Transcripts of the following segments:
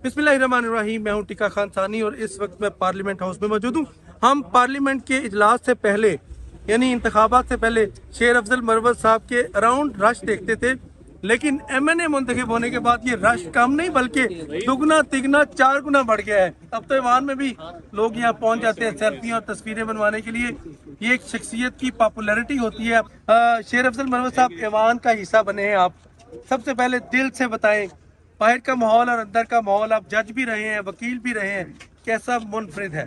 बिस्मिल्लाहिर्रहमानिर्रहीम। मैं हूं टिका खान सानी और इस वक्त मैं पार्लियामेंट हाउस में मौजूद हूं। हम पार्लियामेंट के इजलास से पहले यानी इंतखाबात से पहले शेर अफजल मरवत साहब के अराउंड रश देखते थे, लेकिन MNA मुंतखब होने के बाद ये रश कम नहीं बल्कि दुगना तिगना 4 गुना बढ़ गया है। अब तो ईवान में भी लोग यहाँ पहुंच जाते हैं सेल्फी और तस्वीरें बनवाने के लिए। ये एक शख्सियत की पॉपुलैरिटी होती है। शेर अफजल मरवत साहब ईवान का हिस्सा बने हैं। आप सबसे पहले दिल से बताएं, बाहर का माहौल और अंदर का माहौल, आप जज भी रहे हैं, वकील भी रहे हैं, कैसा मुनफरिद है,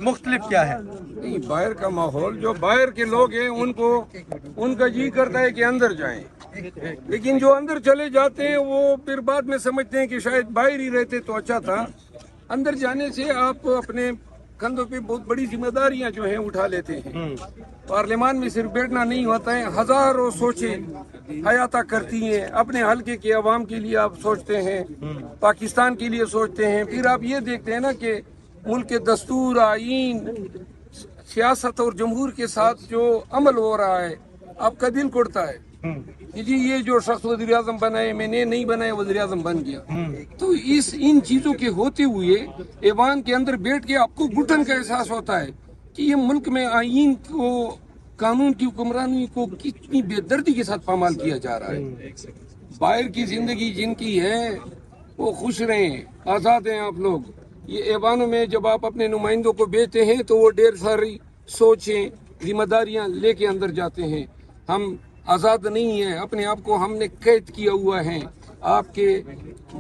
मुख्तलिफ क्या है? नहीं, बाहर का माहौल, जो बाहर के लोग हैं उनको उनका जी करता है कि अंदर जाएं, लेकिन जो अंदर चले जाते हैं वो फिर बाद में समझते हैं कि शायद बाहर ही रहते तो अच्छा था। अंदर जाने से आप अपने कंधों पे बहुत बड़ी जिम्मेदारियां जो हैं उठा लेते हैं। पार्लियामान में सिर्फ बैठना नहीं होता है, हजारों सोचें हयाता करती हैं। अपने हल्के के अवाम के लिए आप सोचते हैं, पाकिस्तान के लिए सोचते हैं। फिर आप ये देखते हैं ना कि मुल्क के दस्तूर, आईन, सियासत और जमहूर के साथ जो अमल हो रहा है, आपका दिल कुड़ता है कि जी ये जो शख्स वज़ीर आज़म बनाए, मैंने नहीं बनाया, वज़ीर आज़म बन गया। तो इन चीजों के होते हुए ऐवान के अंदर बैठ के आपको घुटन का एहसास होता है कि ये मुल्क में आईन को, कानून की हुक्मरानी को कितनी बेदर्दी के साथ पामाल किया जा रहा है। बाहर की जिंदगी जिनकी है वो खुश रहें, आजाद हैं आप लोग। ये ऐवानों में जब आप अपने नुमाइंदों को भेजते हैं तो वो ढेर सारी सोचें, जिम्मेदारियां लेके अंदर जाते हैं। हम आज़ाद नहीं है, अपने आप को हमने कैद किया हुआ है। आपके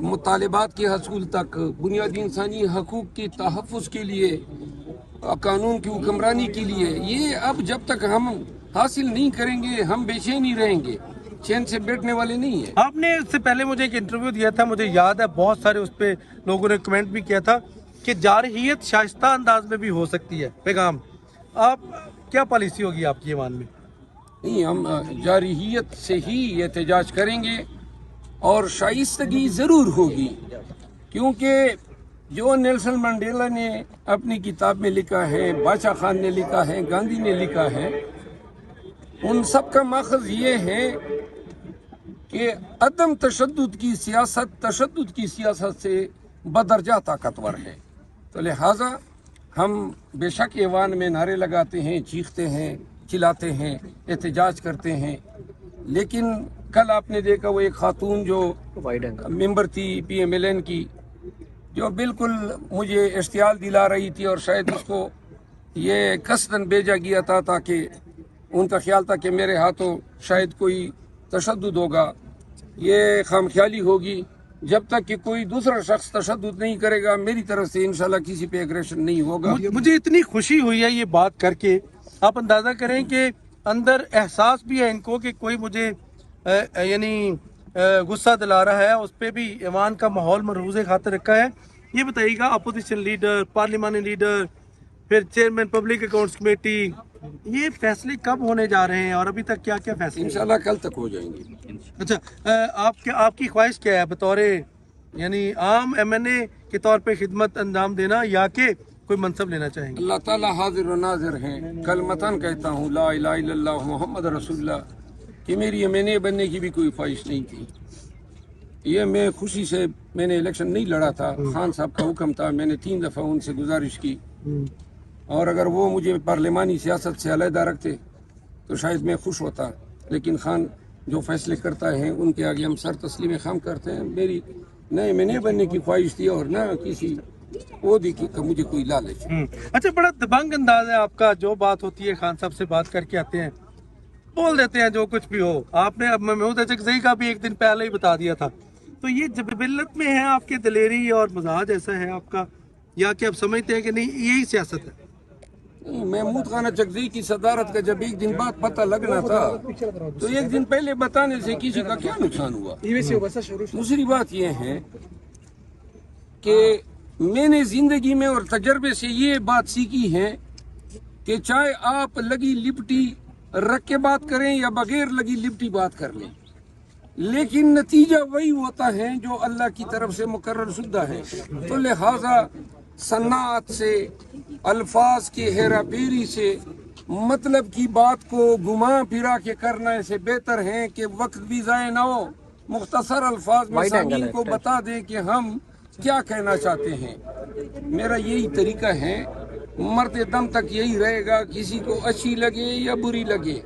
मुतालिबात के हसूल तक, बुनियादी इंसानी हकूक के तहफ़्फ़ुज़ के लिए, कानून की हुक्मरानी के लिए, ये अब जब तक हम हासिल नहीं करेंगे हम बेचैन ही रहेंगे, चैन से बैठने वाले नहीं है। आपने इससे पहले मुझे एक इंटरव्यू दिया था, मुझे याद है, बहुत सारे उस पर लोगों ने कमेंट भी किया था कि जारहियत शाइस्ता अंदाज में भी हो सकती है। पैगाम आप क्या पॉलिसी होगी आपकी ईवान में? नहीं, हम जारहियत से ही एहतजाज करेंगे और शाइस्तगी ज़रूर होगी, क्योंकि जो नेल्सन मंडेला ने अपनी किताब में लिखा है, बादशाह खान ने लिखा है, गांधी ने लिखा है, उन सब का मकसद ये है कि अदम तशद्दुद की सियासत तशद्दुद की सियासत से बदरजा ताकतवर है। तो लिहाजा हम बेशक ऐवान में नारे लगाते हैं, चीखते हैं, चिल्लाते हैं, एहतजाज करते हैं, लेकिन कल आपने देखा वो एक खातून जो मेंबर थी PMLN की, जो बिल्कुल मुझे इश्तियाल दिला रही थी और शायद उसको ये कसदन भेजा गया था ताकि उनका ख्याल था कि मेरे हाथों शायद कोई तशद्दुद होगा। ये खामख्याली होगी। जब तक कि कोई दूसरा शख्स तशद्दुद नहीं करेगा, मेरी तरफ से इंशाल्लाह किसी पे एग्रेशन नहीं होगा। मुझे इतनी खुशी हुई है ये बात करके। आप अंदाजा करें कि अंदर एहसास भी है इनको कि कोई मुझे यानी गुस्सा दिला रहा है, उस पर भी ईवान का माहौल मरहूज़ खातिर रखा है। ये बताइएगा, अपोजिशन लीडर, पार्लियामानी लीडर, फिर चेयरमैन पब्लिक अकाउंट्स कमेटी, ये फैसले कब होने जा रहे हैं और अभी तक क्या क्या फैसले? इंशाल्लाह कल तक हो जाएंगे। अच्छा, आपकी ख्वाहिश क्या है बतौर यानी आम MNA के तौर पे खिदमत अंजाम देना या कि कोई मनसब लेना चाहेंगे? अल्लाह ताला हाजिर व नाजिर हैं। कलमतन कहता हूँ ला इलाहा इल्लल्लाह मुहम्मद रसूलुल्लाह, कि मेरी MNA बनने की भी कोई ख्वाहिश नहीं थी। ये मैं खुशी से, मैंने इलेक्शन नहीं लड़ा था, खान साहब का हुक्म था, मैंने 3 दफ़ा उनसे गुजारिश की, और अगर वो मुझे पार्लिमानी सियासत से अलहदा रखते तो शायद मैं खुश होता, लेकिन खान जो फैसले करता है उनके आगे हम सर तस्लीम खाम करते हैं। मेरी न MNA बनने की ख्वाहिश थी और न किसी ओहदे की मुझे कोई लालच। अच्छा, बड़ा दबंग अंदाज है आपका। जो बात होती है खान साहब से बात करके आते हैं, बोल देते हैं जो कुछ भी हो। आपने अब महमूद अचकज़ई का भी एक दिन पहले ही बता दिया था। तो ये जबलत में है आपके, दिलेरी और मजाज ऐसा है आपका, या कि आप समझते हैं कि नहीं यही सियासत है? महमूद खान अचकज़ई की सदारत का जब एक दिन बाद पता लगना था तो एक दिन पहले बताने से किसी का क्या नुकसान हुआ। दूसरी बात यह है कि मैंने जिंदगी में और तजर्बे से ये बात सीखी है कि चाहे आप लगी लिपटी रख के बात करें या बगैर लगी लिपटी बात कर लें, लेकिन नतीजा वही होता है जो अल्लाह की तरफ से मुकर्रर शुदा है। तो लिहाजा सन्नात से, अल्फाज की हेरा फेरी से, मतलब की बात को घुमा फिरा के करने से बेहतर है कि वक्त भी ज़ाय ना हो, मुख्तसर अल्फाज में सामीन को बता दें कि हम کیا کہنا چاہتے ہیں. میرا یہی طریقہ ہے, مرتے دم تک یہی رہے گا, کسی کو اچھی لگے یا بری لگے,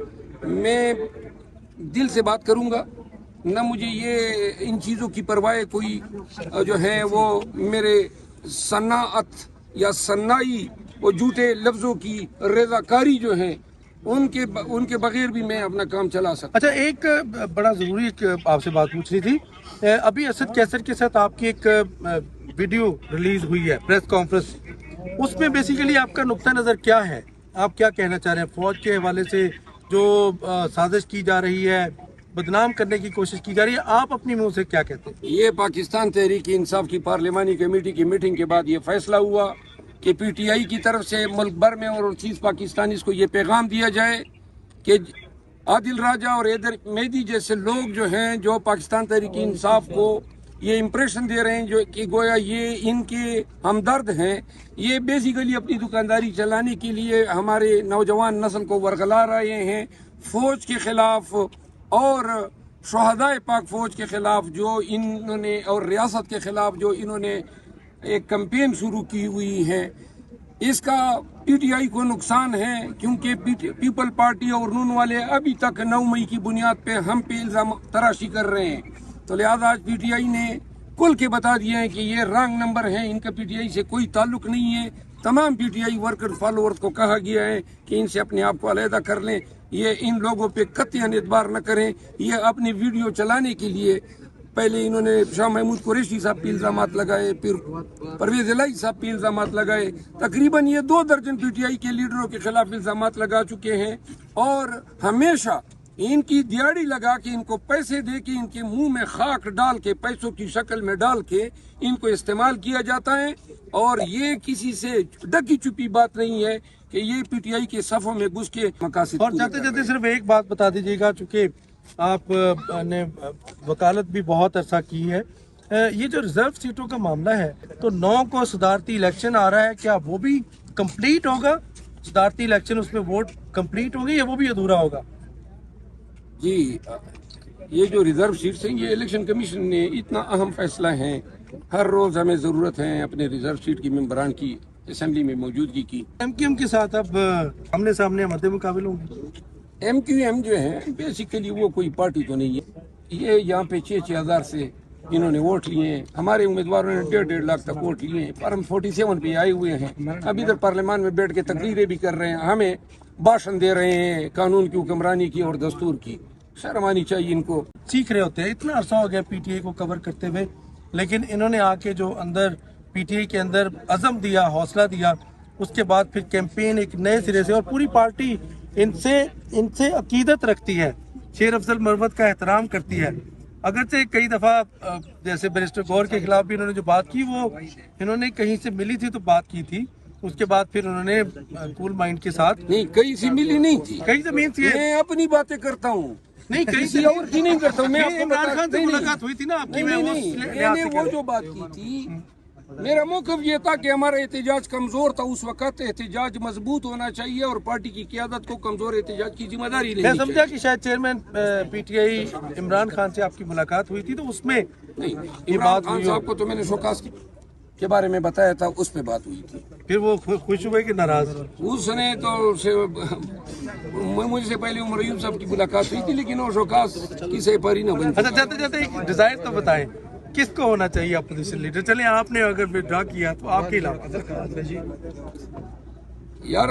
میں دل سے بات کروں گا. نہ مجھے یہ ان چیزوں کی پرواہ کوئی جو ہے وہ میرے صنعت یا صنائی وہ جھوٹے لفظوں کی رضاکاری جو ہے ان کے بغیر بھی میں اپنا کام چلا سکتا. اچھا, ایک بڑا ضروری آپ سے بات پوچھنی تھی. ابھی اسد کیسر کے ساتھ آپ کی ایک ویڈیو ریلیز ہوئی ہے, پریس کانفرنس, اس میں بیسیکلی آپ کا نقطہ نظر کیا ہے؟ آپ کیا کہنا چاہ رہے ہیں فوج کے حوالے سے جو سازش کی جا رہی ہے, بدنام کرنے کی کوشش کی جا رہی ہے, آپ اپنی منہ سے کیا کہتے ہیں؟ یہ پاکستان تحریک انصاف کی پارلیمانی کمیٹی کی میٹنگ کے بعد یہ فیصلہ ہوا کہ پی ٹی آئی کی طرف سے ملک بھر میں اور چیز پاکستانیز کو یہ پیغام دیا جائے کہ عادل راجہ اور حیدر مہدی جیسے لوگ جو ہیں جو پاکستان تحریک انصاف کو یہ امپریشن دے رہے ہیں جو کہ گویا یہ ان کے ہمدرد ہیں, یہ بیسیکلی اپنی دکانداری چلانے کے لیے ہمارے نوجوان نسل کو ورگلا رہے ہیں. فوج کے خلاف اور شہدائے پاک فوج کے خلاف جو انہوں نے اور ریاست کے خلاف جو انہوں نے ایک کمپین شروع کی ہوئی ہے, اس کا پی ٹی آئی کو نقصان ہے کیونکہ پیپل پارٹی اور نون والے ابھی تک 9 مئی کی بنیاد پہ ہم پہ الزام تراشی کر رہے ہیں. تو لہذا آج پی ٹی آئی نے کل کے بتا دیا ہے کہ یہ رانگ نمبر ہے, ان کا پی ٹی آئی سے کوئی تعلق نہیں ہے. تمام P T I worker followers کو کہا گیا ہے کہ ان سے اپنے آپ کو علیحدہ کر لیں, یہ ان لوگوں پہ قطعاً اعتبار نہ کریں. یہ اپنی ویڈیو چلانے کے لیے پہلے انہوں نے شاہ محمود قریشی صاحب پہ الزامات لگائے, پھر پرویز الہی صاحب پہ الزامات لگائے, تقریباً یہ 2 درجن پی ٹی آئی کے لیڈروں کے خلاف الزامات لگا چکے ہیں. اور ہمیشہ ان کی دیاڑی لگا کے ان کو پیسے دے کے ان کے منہ میں خاک ڈال کے پیسوں کی شکل میں ڈال کے ان کو استعمال کیا جاتا ہے. اور یہ کسی سے ڈکی چھپی بات نہیں ہے کہ یہ پی ٹی آئی کے صفوں میں گھس کے مقاصد. اور جاتے جاتے صرف ایک بات بتا دیجیے گا, چونکہ آپ نے وکالت بھی بہت عرصہ کی ہے, یہ جو ریزرو سیٹوں کا معاملہ ہے تو 9 کو صدارتی الیکشن آ رہا ہے, کیا وہ بھی کمپلیٹ ہوگا؟ صدارتی الیکشن اس میں ووٹ کمپلیٹ ہوں گے یا وہ بھی ادھورا ہوگا؟ جی, یہ جو ریزرو سیٹس ہیں یہ الیکشن کمیشن نے اتنا اہم فیصلہ ہے. ہر روز ہمیں ضرورت ہے اپنے ریزرو سیٹ کی ممبران کی اسمبلی میں موجودگی کی. ایم کیو ایم کے ساتھ اب آمنے سامنے مد مقابل ہوں گے. ایم کیو ایم جو ہے بیسیکلی وہ کوئی پارٹی تو نہیں ہے. یہ یہاں پہ 6,000 ہزار سے انہوں نے ووٹ لیے ہیں, ہمارے امیدواروں نے 1.5 لاکھ تک ووٹ لیے ہیں, پر ہم 47 پہ آئے ہوئے ہیں. اب ادھر پارلیمان میں بیٹھ کے تقریریں بھی کر رہے ہیں, ہمیں بھاشن دے رہے ہیں قانون کی حکمرانی کی اور دستور کی. شرم آنی چاہیے ان کو. سیکھ رہے ہوتے ہیں, اتنا عرصہ ہو گیا پی ٹی آئی کو کور کرتے ہوئے, لیکن انہوں نے آ کے جو اندر پی ٹی آئی کے اندر عزم دیا, حوصلہ دیا, اس کے بعد پھر کیمپین ایک نئے سرے سے, اور پوری پارٹی ان سے عقیدت رکھتی ہے, شیر افضل مروت کا احترام کرتی ہے. اگرچہ کئی دفعہ جیسے بیرسٹر گور کے خلاف بھی انہوں نے جو بات کی وہ انہوں نے کہیں سے ملی تھی تو بات کی تھی, اس کے بعد پھر انہوں نے کول مائنڈ کے ساتھ نہیں کہیں سے ملی نہیں تھی. کہیں زمین سے میں اپنی باتیں کرتا ہوں, نہیں کسی اور کی نہیں کرتا ہوں. میں آپ کو عمران خان سے ملاقات ہوئی تھی نا آپ کی, میں نے وہ جو بات کی تھی, میرا موقف یہ تھا کہ ہمارا احتجاج کمزور تھا اس وقت. احتجاج مضبوط ہونا چاہیے اور پارٹی کی قیادت کو کمزور احتجاج کی ذمہ داری میں لینی سمجھا کہ شاید chairman P T I Imran Khan سے آپ کی ملاقات ہوئی تھی تو اس میں نہیں. یہ عمران بات خان ہوئی صاحب کو تو میں نے شوکاس کے بارے میں بتایا تھا, اس پہ بات ہوئی تھی. پھر وہ خوش ہوئے کہ ناراض؟ اس نے تو مجھ سے پہلے عمر ایوب صاحب کی ملاقات ہوئی تھی, لیکن وہ شوکاس کی سہپاری نہ بنتی. اچھا, جاتے جاتے ایک ڈیزائر تو بتائیں کس کو ہونا چاہیے اپوزیشن لیڈر؟ چلیں آپ نے اگر ڈرا کیا تو آپ کے علاوہ. یار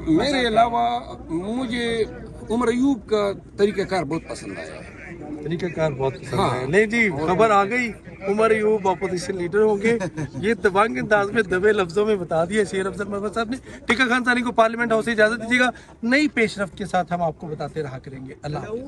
میرے علاوہ مجھے عمر ایوب کا طریقہ کار بہت پسند آیا ہے. طریقہ کار بہت پسند ہے. نہیں جی, خبر آ گئی عمر ایوب اپوزیشن لیڈر ہوں گے, یہ دبنگ انداز میں دبے لفظوں میں بتا دیا شیر افضل مروت صاحب نے. ٹیکا خان ثانی کو پارلیمنٹ ہاؤس سے اجازت دیجیے گا, نئی پیش رفت کے ساتھ ہم آپ کو بتاتے رہا کریں گے. اللہ حافظ.